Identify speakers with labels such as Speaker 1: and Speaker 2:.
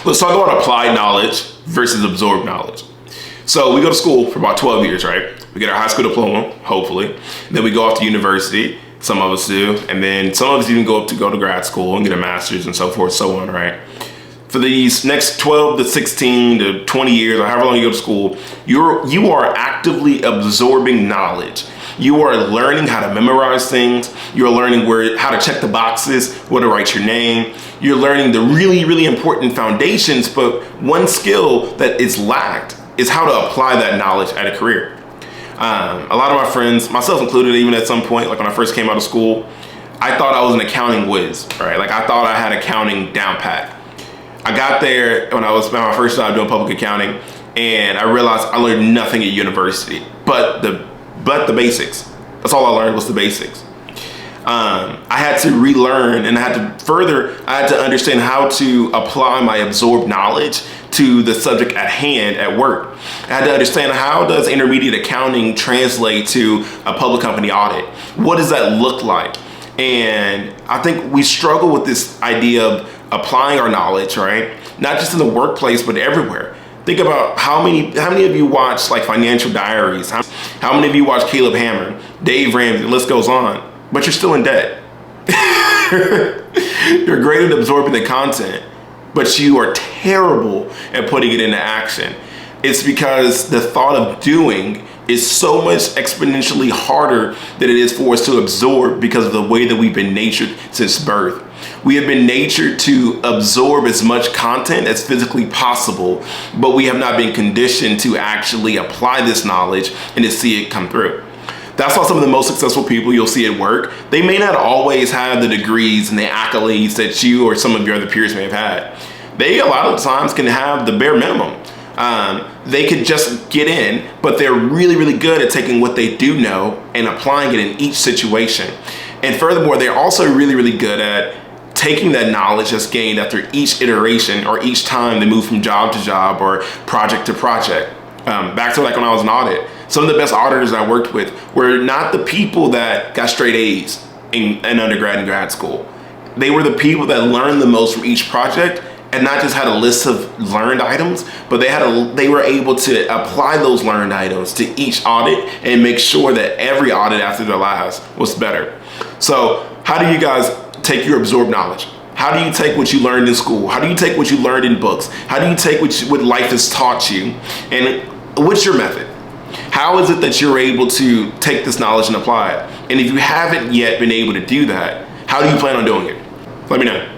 Speaker 1: Let's talk about applied knowledge versus absorbed knowledge. So we go to school for about 12 years, right? We get our high school diploma, hopefully. And then we go off to university. Some of us do. And then some of us even go to grad school and get a master's and so forth, so on, right? For these next 12 to 16 to 20 years, or however long you go to school, you are actively absorbing knowledge. You are learning how to memorize things. You're learning how to check the boxes, where to write your name. You're learning the really, really important foundations, but one skill that is lacked is how to apply that knowledge at a career. A lot of my friends, myself included, even at some point, like when I first came out of school, I thought I was an accounting whiz, right? Like I thought I had accounting down pat. I got there when I was at my first job doing public accounting, and I realized I learned nothing at university, but the basics. That's all I learned was the basics. I had to relearn, and I had to understand how to apply my absorbed knowledge to the subject at hand at work. I had to understand, how does intermediate accounting translate to a public company audit? What does that look like? And I think we struggle with this idea of applying our knowledge, right? Not just in the workplace, but everywhere. Think about how many of you watch like Financial Diaries? How many of you watch Caleb Hammer, Dave Ramsey, the list goes on, but you're still in debt. You're great at absorbing the content, but you are terrible at putting it into action. It's because the thought of doing is so much exponentially harder than it is for us to absorb, because of the way that we've been natured since birth. We have been natured to absorb as much content as physically possible, but we have not been conditioned to actually apply this knowledge and to see it come through. That's why some of the most successful people you'll see at work, they may not always have the degrees and the accolades that you or some of your other peers may have had. They, a lot of times, can have the bare minimum. They could just get in, but they're really, really good at taking what they do know and applying it in each situation. And furthermore, they're also really, really good at taking that knowledge that's gained after each iteration or each time they move from job to job or project to project. Back to like when I was in audit, some of the best auditors I worked with were not the people that got straight A's in undergrad and grad school. They were the people that learned the most from each project, and not just had a list of learned items, but they were able to apply those learned items to each audit and make sure that every audit after their last was better. So how do you guys take your absorbed knowledge? How do you take what you learned in school? How do you take what you learned in books? How do you take what life has taught you? And what's your method? How is it that you're able to take this knowledge and apply it? And if you haven't yet been able to do that, how do you plan on doing it? Let me know.